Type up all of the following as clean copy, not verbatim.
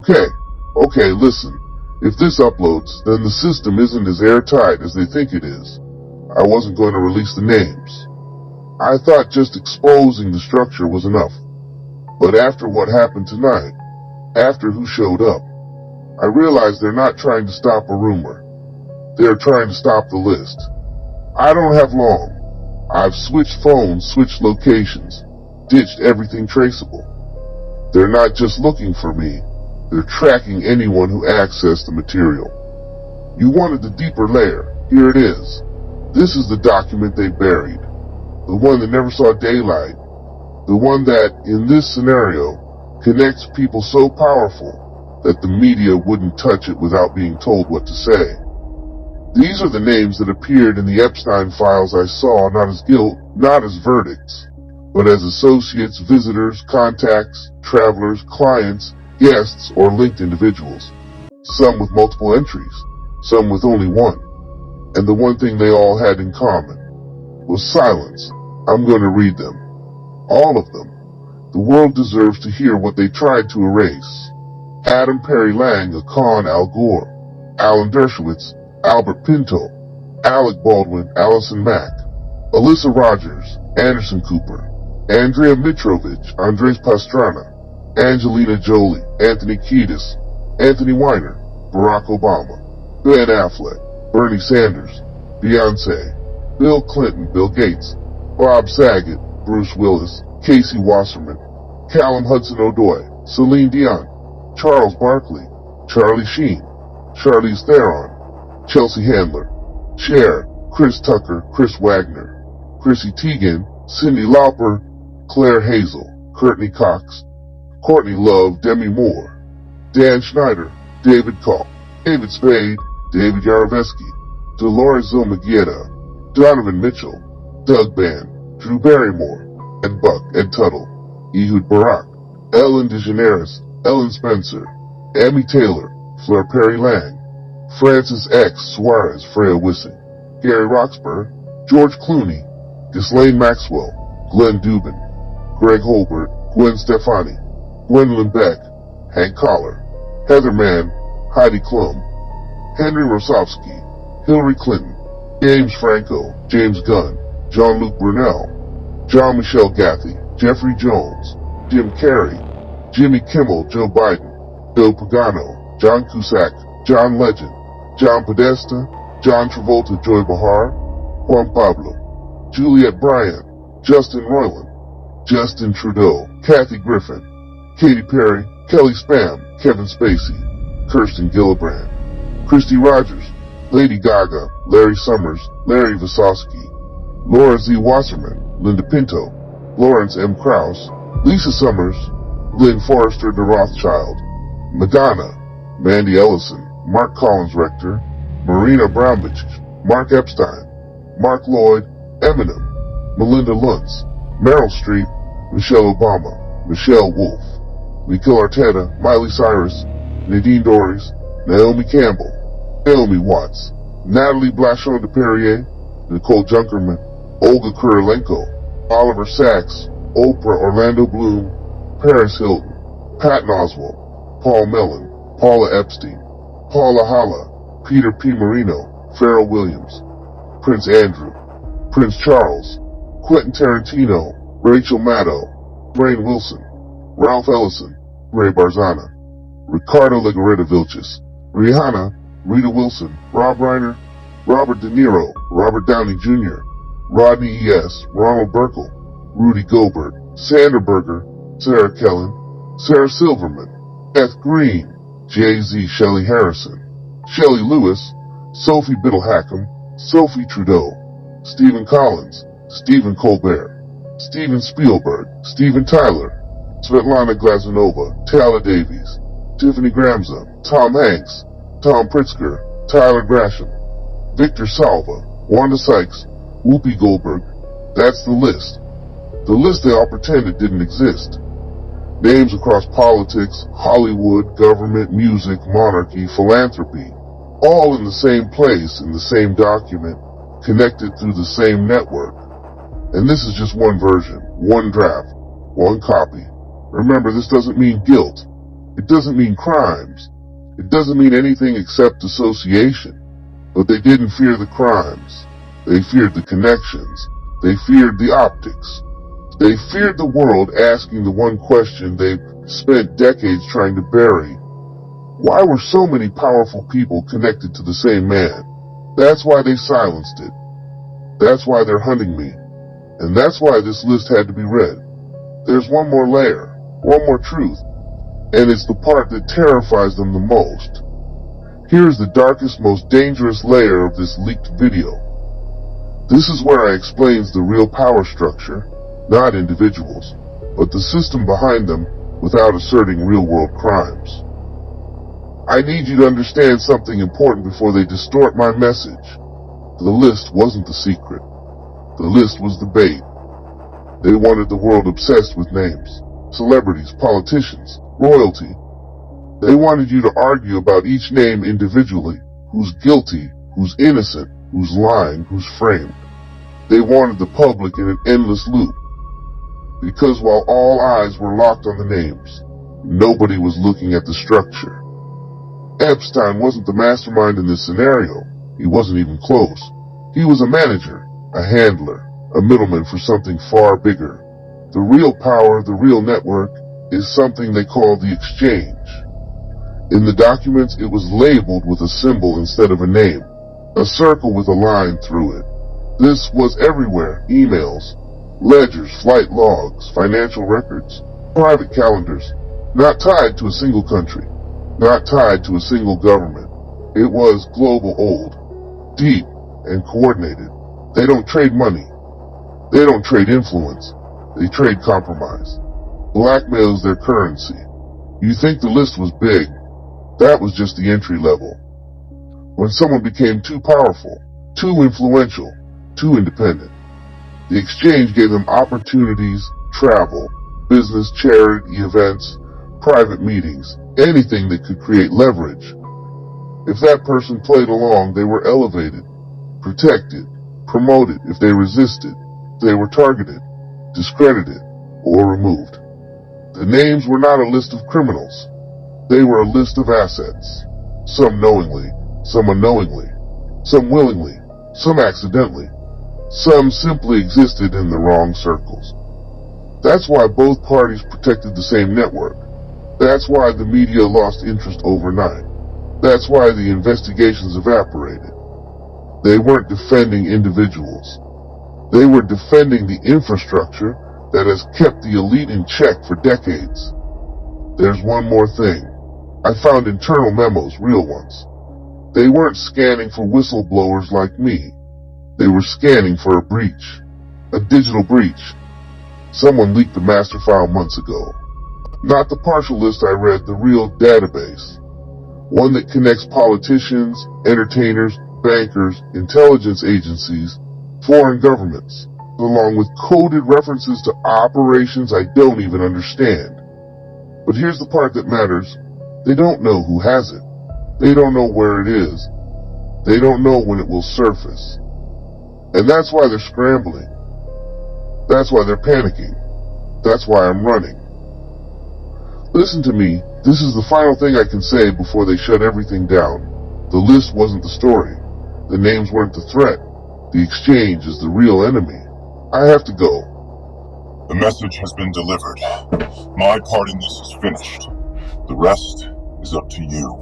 Okay, listen. If this uploads, then the system isn't as airtight as they think it is. I wasn't going to release the names. I thought just exposing the structure was enough. But after what happened tonight, after who showed up, I realized they're not trying to stop a rumor. They're trying to stop the list. I don't have long. I've switched phones, switched locations, ditched everything traceable. They're not just looking for me. They're tracking anyone who accessed the material. You wanted the deeper layer. Here it is. This is the document they buried. The one that never saw daylight. The one that, in this scenario, connects people so powerful that the media wouldn't touch it without being told what to say. These are the names that appeared in the Epstein Files I saw, not as guilt, not as verdicts, but as associates, visitors, contacts, travelers, clients, guests, or linked individuals. Some with multiple entries, some with only one. And the one thing they all had in common was silence. I'm going to read them. All of them. The world deserves to hear what they tried to erase. Adam Perry Lang, a con Al Gore. Alan Dershowitz, Albert Pinto. Alec Baldwin, Allison Mack. Alyssa Rogers, Anderson Cooper. Andrea Mitrovich, Andres Pastrana. Angelina Jolie, Anthony Kiedis. Anthony Weiner, Barack Obama. Ben Affleck, Bernie Sanders, Beyonce. Bill Clinton, Bill Gates. Bob Saget, Bruce Willis, Casey Wasserman, Callum Hudson-Odoi, Celine Dion, Charles Barkley, Charlie Sheen, Charlize Theron, Chelsea Handler, Cher, Chris Tucker, Chris Wagner, Chrissy Teigen, Cyndi Lauper, Claire Hazel, Courtney Cox, Courtney Love, Demi Moore, Dan Schneider, David Koch, David Spade, David Yarovesky, Dolores Zomigueta, Donovan Mitchell, Doug Bann, Drew Barrymore, Ed Buck, Ed Tuttle, Ehud Barak, Ellen DeGeneres, Ellen Spencer, Amy Taylor, Fleur Perry Lang, Francis X. Suarez, Freya Wissing, Gary Roxburgh, George Clooney, Ghislaine Maxwell, Glenn Dubin, Greg Holbert, Gwen Stefani, Gwendolyn Beck, Hank Collar, Heather Mann, Heidi Klum, Henry Rosofsky, Hillary Clinton, James Franco, James Gunn, Jean-Luc Brunel, Jean-Michel Gatthy, Jeffrey Jones, Jim Carrey, Jimmy Kimmel, Joe Biden, Joe Pagano, John Cusack, John Legend, John Podesta, John Travolta, Joy Behar, Juan Pablo, Juliette Bryant, Justin Roiland, Justin Trudeau, Kathy Griffin, Katy Perry, Kelly Spam, Kevin Spacey, Kirsten Gillibrand, Christy Rogers, Lady Gaga, Larry Summers, Larry Vasowski, Laura Z. Wasserman, Linda Pinto, Lawrence M. Krauss, Lisa Summers, Lynn Forrester de Rothschild, Madonna, Mandy Ellison, Mark Collins Rector, Marina Abramovich, Mark Epstein, Mark Lloyd, Eminem, Melinda Luntz, Meryl Streep, Michelle Obama, Michelle Wolf, Mikel Arteta, Miley Cyrus, Nadine Dorries, Naomi Campbell, Naomi Watts, Natalie Blachon de Perrier, Nicole Junkerman, Olga Kurilenko, Oliver Sacks, Oprah, Orlando Bloom, Paris Hilton, Patton Oswalt, Paul Mellon, Paula Epstein, Paula Hala, Peter P. Marino, Pharrell Williams, Prince Andrew, Prince Charles, Quentin Tarantino, Rachel Maddow, Rainn Wilson, Ralph Ellison, Ray Barzana, Ricardo Legarreta Vilches, Rihanna, Rita Wilson, Rob Reiner, Robert De Niro, Robert Downey Jr., Rodney E.S., Ronald Burkle, Rudy Goldberg, Sandra Berger, Sarah Kellen, Sarah Silverman, Beth Green, Jay-Z, Shelley Harrison, Shelley Lewis, Sophie Biddle-Hackham, Sophie Trudeau, Stephen Collins, Stephen Colbert, Steven Spielberg, Steven Tyler, Svetlana Glazunova, Taylor Davies, Tiffany Gramza, Tom Hanks, Tom Pritzker, Tyler Grasham, Victor Salva, Wanda Sykes, Whoopi Goldberg. That's the list. The list they all pretended didn't exist. Names across politics, Hollywood, government, music, monarchy, philanthropy, all in the same place, in the same document, connected through the same network. And this is just one version, one draft, one copy. Remember, this doesn't mean guilt. It doesn't mean crimes. It doesn't mean anything except association. But they didn't fear the crimes. They feared the connections. They feared the optics. They feared the world asking the one question they've spent decades trying to bury. Why were so many powerful people connected to the same man? That's why they silenced it. That's why they're hunting me. And that's why this list had to be read. There's one more layer, one more truth, and it's the part that terrifies them the most. Here's the darkest, most dangerous layer of this leaked video. This is where I explains the real power structure, not individuals, but the system behind them without asserting real-world crimes. I need you to understand something important before they distort my message. The list wasn't the secret. The list was the bait. They wanted the world obsessed with names, celebrities, politicians, royalty. They wanted you to argue about each name individually, who's guilty, who's innocent, who's lying, who's framed. They wanted the public in an endless loop. Because while all eyes were locked on the names, nobody was looking at the structure. Epstein wasn't the mastermind in this scenario. He wasn't even close. He was a manager, a handler, a middleman for something far bigger. The real power, the real network, is something they call the exchange. In the documents, it was labeled with a symbol instead of a name, a circle with a line through it. This was everywhere: emails, ledgers, flight logs, financial records, private calendars, not tied to a single country, not tied to a single government. It was global, old, deep, and coordinated. They don't trade money. They don't trade influence. They trade compromise. Blackmail is their currency. You think the list was big? That was just the entry level. When someone became too powerful, too influential, too independent, the exchange gave them opportunities, travel, business, charity events, private meetings, anything that could create leverage. If that person played along, they were elevated, protected, promoted. If they resisted, they were targeted, discredited, or removed. The names were not a list of criminals. They were a list of assets. Some knowingly, some unknowingly, some willingly, some accidentally. Some simply existed in the wrong circles. That's why both parties protected the same network. That's why the media lost interest overnight. That's why the investigations evaporated. They weren't defending individuals. They were defending the infrastructure that has kept the elite in check for decades. There's one more thing. I found internal memos, real ones. They weren't scanning for whistleblowers like me. They were scanning for a breach. A digital breach. Someone leaked the master file months ago. Not the partial list I read, the real database. One that connects politicians, entertainers, bankers, intelligence agencies, foreign governments, along with coded references to operations I don't even understand. But here's the part that matters. They don't know who has it. They don't know where it is. They don't know when it will surface. And that's why they're scrambling. That's why they're panicking. That's why I'm running. Listen to me. This is the final thing I can say before they shut everything down. The list wasn't the story. The names weren't the threat. The exchange is the real enemy. I have to go. The message has been delivered. My part in this is finished. The rest is up to you.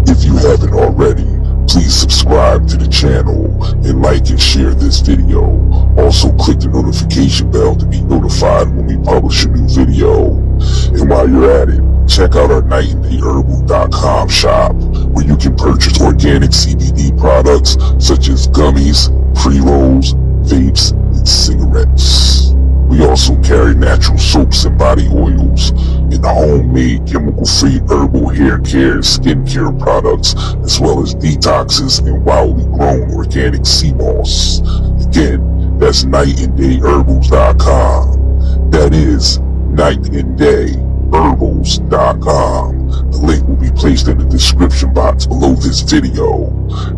If you haven't already, please subscribe to the channel and like and share this video. Also click the notification bell to be notified when we publish a new video. And while you're at it, check out our nightandayherbal.com shop, where you can purchase organic CBD products such as gummies, pre-rolls, vapes, and cigarettes. We also carry natural soaps and body oils, and homemade chemical-free herbal hair care and skincare products, as well as detoxes and wildly grown organic sea moss. Again, that's nightandayherbals.com. That is nightandayherbals.com. The link will be placed in the description box below this video.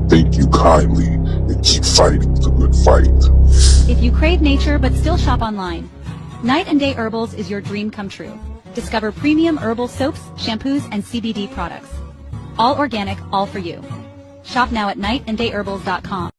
Thank you kindly, and keep fighting the good fight. If you crave nature but still shop online, Night and Day Herbals is your dream come true. Discover premium herbal soaps, shampoos, and CBD products. All organic, all for you. Shop now at nightandayherbals.com.